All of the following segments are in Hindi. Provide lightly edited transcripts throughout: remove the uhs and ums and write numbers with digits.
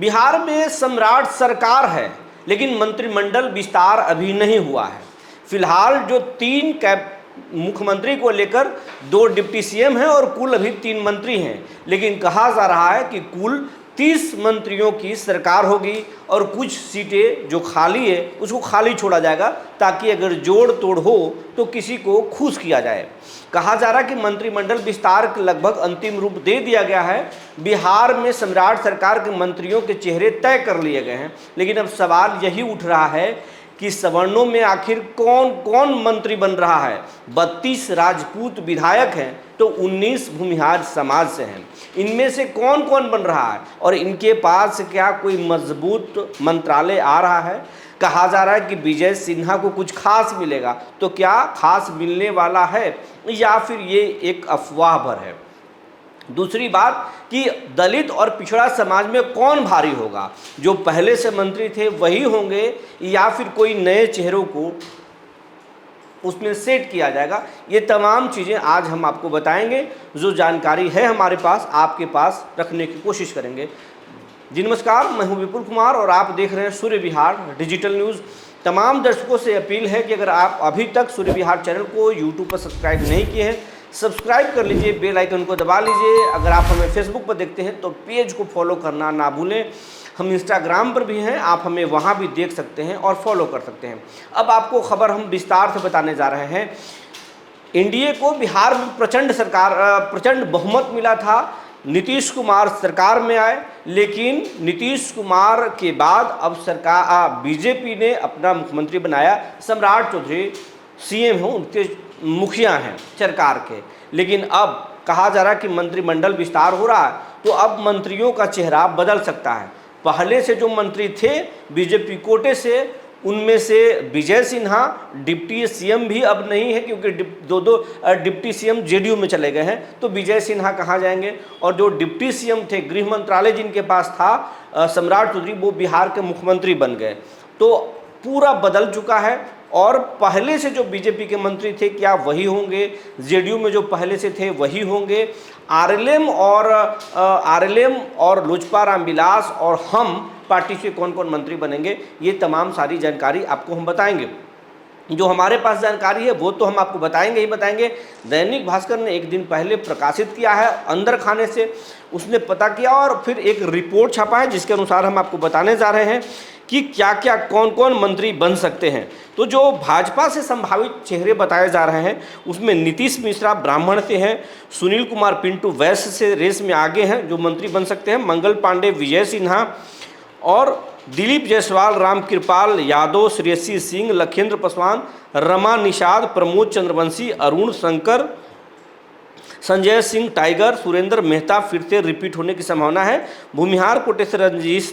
बिहार में सम्राट सरकार है, लेकिन मंत्रिमंडल विस्तार अभी नहीं हुआ है। फिलहाल जो मुख्यमंत्री को लेकर 2 डिप्टी सीएम हैं और कुल अभी 3 मंत्री हैं, लेकिन कहा जा रहा है कि कुल 30 मंत्रियों की सरकार होगी और कुछ सीटें जो खाली है उसको खाली छोड़ा जाएगा, ताकि अगर जोड़ तोड़ हो तो किसी को खुश किया जाए। कहा जा रहा है कि मंत्रिमंडल विस्तार के लगभग अंतिम रूप दे दिया गया है। बिहार में सम्राट सरकार के मंत्रियों के चेहरे तय कर लिए गए हैं, लेकिन अब सवाल यही उठ रहा है कि सवर्णों में आखिर कौन कौन मंत्री बन रहा है। 32 राजपूत विधायक हैं तो 19 भूमिहार समाज से हैं। इनमें से कौन कौन बन रहा है और इनके पास क्या कोई मजबूत मंत्रालय आ रहा है। कहा जा रहा है कि विजय सिन्हा को कुछ खास मिलेगा, तो क्या खास मिलने वाला है या फिर ये एक अफवाह भर है। दूसरी बात कि दलित और पिछड़ा समाज में कौन भारी होगा, जो पहले से मंत्री थे वही होंगे या फिर कोई नए चेहरों को उसमें सेट किया जाएगा। ये तमाम चीज़ें आज हम आपको बताएंगे, जो जानकारी है हमारे पास आपके पास रखने की कोशिश करेंगे। जी नमस्कार, मैं हूं विपुल कुमार और आप देख रहे हैं सूर्य विहार डिजिटल न्यूज़। तमाम दर्शकों से अपील है कि अगर आप अभी तक सूर्य विहार चैनल को यूट्यूब पर सब्सक्राइब नहीं किए हैं, सब्सक्राइब कर लीजिए, बेल आइकन को दबा लीजिए। अगर आप हमें फेसबुक पर देखते हैं तो पेज को फॉलो करना ना भूलें। हम इंस्टाग्राम पर भी हैं, आप हमें वहाँ भी देख सकते हैं और फॉलो कर सकते हैं। अब आपको खबर हम विस्तार से बताने जा रहे हैं। एनडीए को बिहार में प्रचंड बहुमत मिला था। नीतीश कुमार सरकार में आए, लेकिन नीतीश कुमार के बाद अब बीजेपी ने अपना मुख्यमंत्री बनाया। सम्राट चौधरी सीएम हैं, उनके मुखिया हैं सरकार के। लेकिन अब कहा जा रहा है कि मंत्रिमंडल विस्तार हो रहा है, तो अब मंत्रियों का चेहरा बदल सकता है। पहले से जो मंत्री थे बीजेपी कोटे से, उनमें से विजय सिन्हा डिप्टी सीएम भी अब नहीं है, क्योंकि दो डिप्टी सीएम जेडीयू में चले गए हैं, तो विजय सिन्हा कहाँ जाएंगे। और जो डिप्टी सीएम थे, गृह मंत्रालय जिनके पास था सम्राट चौधरी, वो बिहार के मुख्यमंत्री बन गए। तो पूरा बदल चुका है। और पहले से जो बीजेपी के मंत्री थे क्या वही होंगे, जेडीयू में जो पहले से थे वही होंगे, आरएलएम और लोजपा रामविलास और हम पार्टी से कौन कौन मंत्री बनेंगे, ये तमाम सारी जानकारी आपको हम बताएंगे। जो हमारे पास जानकारी है वो तो हम आपको बताएंगे ही बताएंगे। दैनिक भास्कर ने एक दिन पहले प्रकाशित किया है, अंदर खाने से उसने पता किया और फिर एक रिपोर्ट छापा है, जिसके अनुसार हम आपको बताने जा रहे हैं कि क्या क्या कौन कौन मंत्री बन सकते हैं। तो जो भाजपा से संभावित चेहरे बताए जा रहे हैं, उसमें नीतीश मिश्रा ब्राह्मण से हैं, सुनील कुमार पिंटू वैश्य से रेस में आगे हैं जो मंत्री बन सकते हैं, मंगल पांडे, विजय सिन्हा और दिलीप जायसवाल, राम कृपाल यादव, श्रेयसी सिंह, लखेंद्र पासवान, रमा निषाद, प्रमोद चंद्रवंशी, अरुण शंकर, संजय सिंह टाइगर, सुरेंद्र मेहता फिर से रिपीट होने की संभावना है। भूमिहार कोटे से रजनीश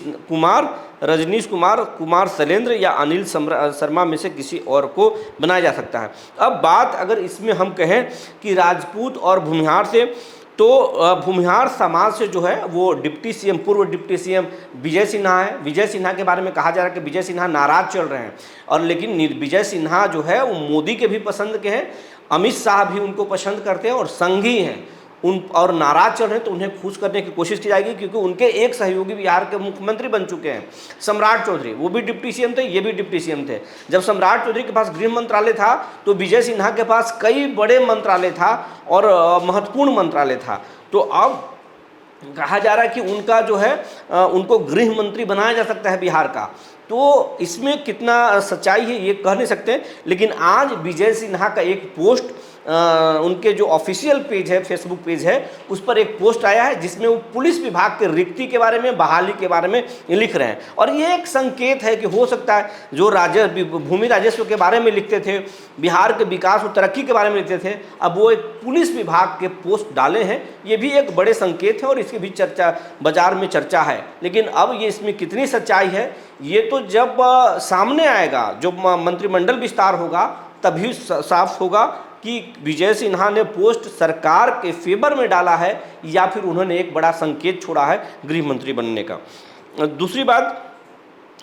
कुमार शैलेंद्र या अनिल शर्मा में से किसी और को बनाया जा सकता है। अब बात अगर इसमें हम कहें कि राजपूत और भूमिहार से, तो भूमिहार समाज से जो है वो डिप्टी सीएम, पूर्व डिप्टी सीएम विजय सिन्हा है। विजय सिन्हा के बारे में कहा जा रहा है कि विजय सिन्हा नाराज चल रहे हैं, और लेकिन विजय सिन्हा जो है वो मोदी के भी पसंद के हैं, अमित शाह भी उनको पसंद करते हैं और संघी हैं और नाराज चल रहे हैं, तो उन्हें खुश करने की कोशिश की जाएगी, क्योंकि उनके एक सहयोगी बिहार के मुख्यमंत्री बन चुके हैं, सम्राट चौधरी। वो भी डिप्टी सीएम थे, ये भी डिप्टी सीएम थे। जब सम्राट चौधरी के पास गृह मंत्रालय था तो विजय सिन्हा के पास कई बड़े मंत्रालय था और महत्वपूर्ण मंत्रालय था। तो अब कहा जा रहा है कि उनका जो है उनको गृह मंत्री बनाया जा सकता है बिहार का। तो इसमें कितना सच्चाई है ये कह नहीं सकते, लेकिन आज विजय सिन्हा का एक पोस्ट उनके जो ऑफिशियल पेज है, फेसबुक पेज है, उस पर एक पोस्ट आया है जिसमें वो पुलिस विभाग के रिक्ति के बारे में, बहाली के बारे में लिख रहे हैं। और ये एक संकेत है कि हो सकता है जो भूमि राजस्व के बारे में लिखते थे, बिहार के विकास और तरक्की के बारे में लिखते थे, अब वो एक पुलिस विभाग के पोस्ट डाले हैं। ये भी एक बड़े संकेत है और इसकी भी चर्चा बाजार में चर्चा है। लेकिन अब ये इसमें कितनी सच्चाई है ये तो जब सामने आएगा, जब मंत्रिमंडल विस्तार होगा तभी साफ होगा कि विजय सिन्हा ने पोस्ट सरकार के फेवर में डाला है या फिर उन्होंने एक बड़ा संकेत छोड़ा है गृह मंत्री बनने का। दूसरी बात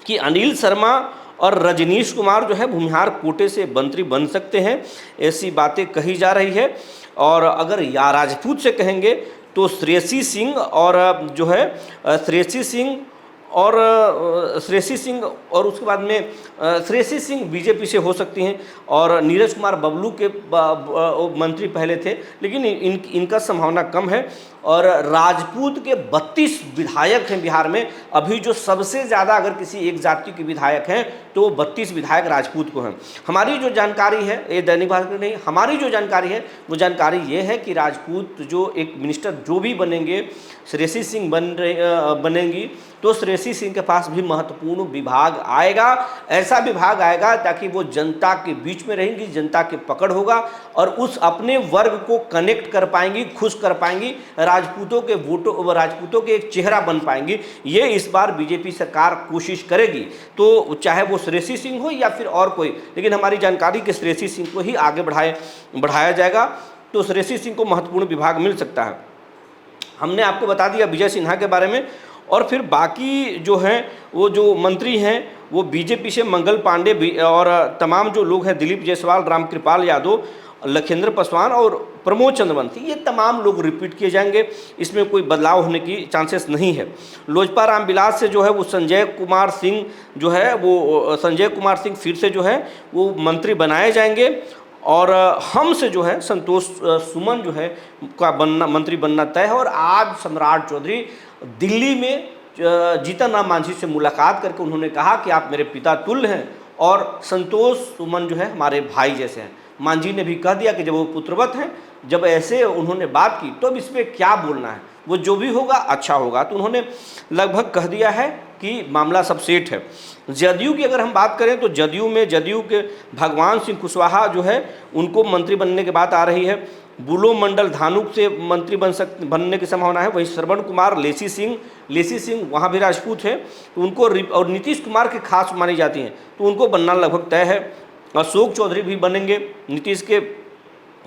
कि अनिल शर्मा और रजनीश कुमार जो है भूमिहार कोटे से मंत्री बन सकते हैं, ऐसी बातें कही जा रही है। और अगर या राजपूत से कहेंगे तो श्रेयसी सिंह और श्रेयसी सिंह, और उसके बाद में श्रेयसी सिंह बीजेपी से हो सकती हैं, और नीरज कुमार बबलू के मंत्री पहले थे, लेकिन इनका संभावना कम है। और राजपूत के 32 विधायक हैं बिहार में। अभी जो सबसे ज़्यादा अगर किसी एक जाति के विधायक हैं तो 32 विधायक राजपूत को हैं। हमारी जो जानकारी है, ये दैनिक भास्कर नहीं, हमारी जो जानकारी है वो जानकारी ये है कि राजपूत जो एक मिनिस्टर जो भी बनेंगे, श्रेयसी सिंह बनेंगी, तो श्रेयसी सिंह के पास भी महत्वपूर्ण विभाग आएगा। ऐसा विभाग आएगा ताकि वो जनता के बीच में रहेंगी, जनता के पकड़ होगा और उस अपने वर्ग को कनेक्ट कर पाएंगी, खुश कर पाएंगी, राजपूतों के वोटों, राजपूतों के एक चेहरा बन पाएंगी। ये इस बार बीजेपी सरकार कोशिश करेगी, तो चाहे वो श्रेयसी सिंह हो या फिर और कोई, लेकिन हमारी जानकारी कि श्रेयसी सिंह को ही आगे बढ़ाया जाएगा, तो श्रेयसी सिंह को महत्वपूर्ण विभाग मिल सकता है। हमने आपको बता दिया विजय सिन्हा के बारे में। और फिर बाकी जो हैं वो जो मंत्री हैं वो बीजेपी से मंगल पांडे और तमाम जो लोग हैं, दिलीप जायसवाल, रामकृपाल यादव, लखेंद्र पासवान और प्रमोद चंद्रवंशी, ये तमाम लोग रिपीट किए जाएंगे। इसमें कोई बदलाव होने की चांसेस नहीं है। लोजपा रामविलास से जो है वो संजय कुमार सिंह जो है वो संजय कुमार सिंह फिर से जो है वो मंत्री बनाए जाएंगे। और हम से जो है संतोष सुमन जो है का मंत्री बनना तय है। और आज सम्राट चौधरी दिल्ली में जीतन राम मांझी से मुलाकात करके उन्होंने कहा कि आप मेरे पिता तुल्य हैं और संतोष सुमन जो है हमारे भाई जैसे हैं। मांझी ने भी कह दिया कि जब वो पुत्रवत हैं, जब ऐसे उन्होंने बात की तो अब इस पर क्या बोलना है, वो जो भी होगा अच्छा होगा। तो उन्होंने लगभग कह दिया है कि मामला सब सेट है। जदयू की अगर हम बात करें तो जदयू के भगवान सिंह कुशवाहा जो है उनको मंत्री बनने की बात आ रही है। बुलो मंडल धानुक से मंत्री बनने की संभावना है। वही श्रवण कुमार, लेसी सिंह वहाँ भी राजपूत है, तो उनको, और नीतीश कुमार के खास मानी जाती हैं, तो उनको बनना लगभग तय है। अशोक चौधरी भी बनेंगे, नीतीश के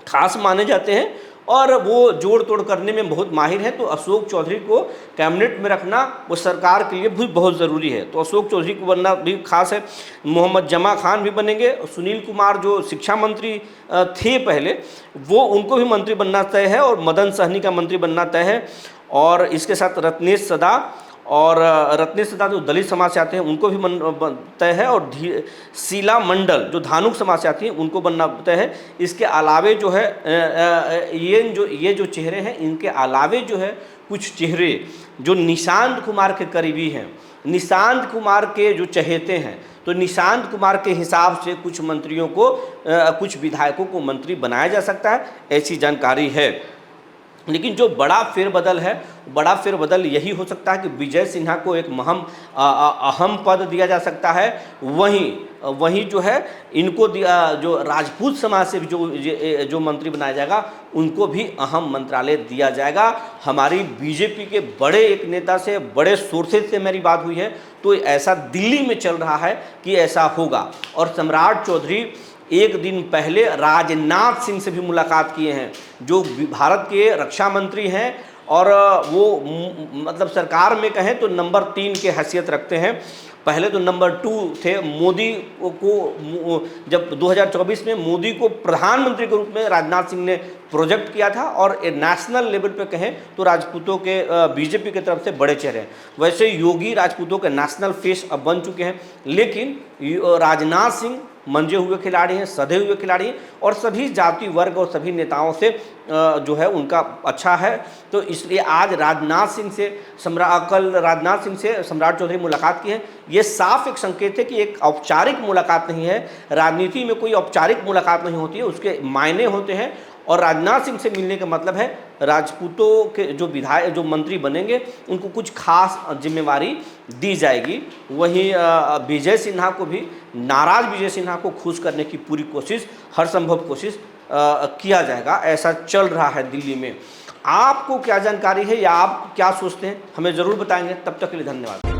खास माने जाते हैं और वो जोड़ तोड़ करने में बहुत माहिर है। तो अशोक चौधरी को कैबिनेट में रखना वो सरकार के लिए भी बहुत ज़रूरी है, तो अशोक चौधरी को बनना भी खास है। मोहम्मद जमा खान भी बनेंगे। सुनील कुमार जो शिक्षा मंत्री थे पहले, वो उनको भी मंत्री बनना तय है और मदन सहनी का मंत्री बनना तय है। और इसके साथ रत्नेश सदा जो दलित समाज से आते हैं उनको भी तय है। और शीला मंडल जो धानुक समाज से आती हैं उनको बनना तय है। इसके अलावे जो है ये जो चेहरे हैं, इनके अलावे जो है कुछ चेहरे जो निशांत कुमार के करीबी हैं, निशांत कुमार के जो चहेते हैं, तो निशांत कुमार के हिसाब से कुछ मंत्रियों को, कुछ विधायकों को मंत्री बनाया जा सकता है, ऐसी जानकारी है। लेकिन जो बड़ा फेरबदल यही हो सकता है कि विजय सिन्हा को एक अहम पद दिया जा सकता है। वहीं जो है इनको जो राजपूत समाज से जो मंत्री बनाया जाएगा उनको भी अहम मंत्रालय दिया जाएगा। हमारी बीजेपी के बड़े एक नेता से, बड़े सोर्सेज से मेरी बात हुई है, तो ऐसा दिल्ली में चल रहा है कि ऐसा होगा। और सम्राट चौधरी एक दिन पहले राजनाथ सिंह से भी मुलाकात किए हैं, जो भारत के रक्षा मंत्री हैं और वो मतलब सरकार में कहें तो नंबर 3 के हैसियत रखते हैं। पहले तो नंबर 2 थे। मोदी को जब 2024 में मोदी को प्रधानमंत्री के रूप में राजनाथ सिंह ने प्रोजेक्ट किया था और नेशनल लेवल पे कहें तो राजपूतों के बीजेपी की तरफ से बड़े चेहरे हैं। वैसे योगी राजपूतों के नेशनल फेस अब बन चुके हैं, लेकिन राजनाथ सिंह मंजे हुए खिलाड़ी हैं, सधे हुए खिलाड़ी हैं और सभी जाति वर्ग और सभी नेताओं से जो है उनका अच्छा है। तो इसलिए आज राजनाथ सिंह से सम्राट चौधरी मुलाकात की है। ये साफ एक संकेत है कि एक औपचारिक मुलाकात नहीं है। राजनीति में कोई औपचारिक मुलाकात नहीं होती है, उसके मायने होते हैं। और राजनाथ सिंह से मिलने का मतलब है राजपूतों के जो मंत्री बनेंगे उनको कुछ खास जिम्मेवारी दी जाएगी। वहीं विजय सिन्हा को भी, नाराज विजय सिन्हा को खुश करने की पूरी कोशिश, हर संभव कोशिश किया जाएगा, ऐसा चल रहा है दिल्ली में। आपको क्या जानकारी है या आप क्या सोचते हैं, हमें ज़रूर बताएंगे। तब तक के लिए धन्यवाद।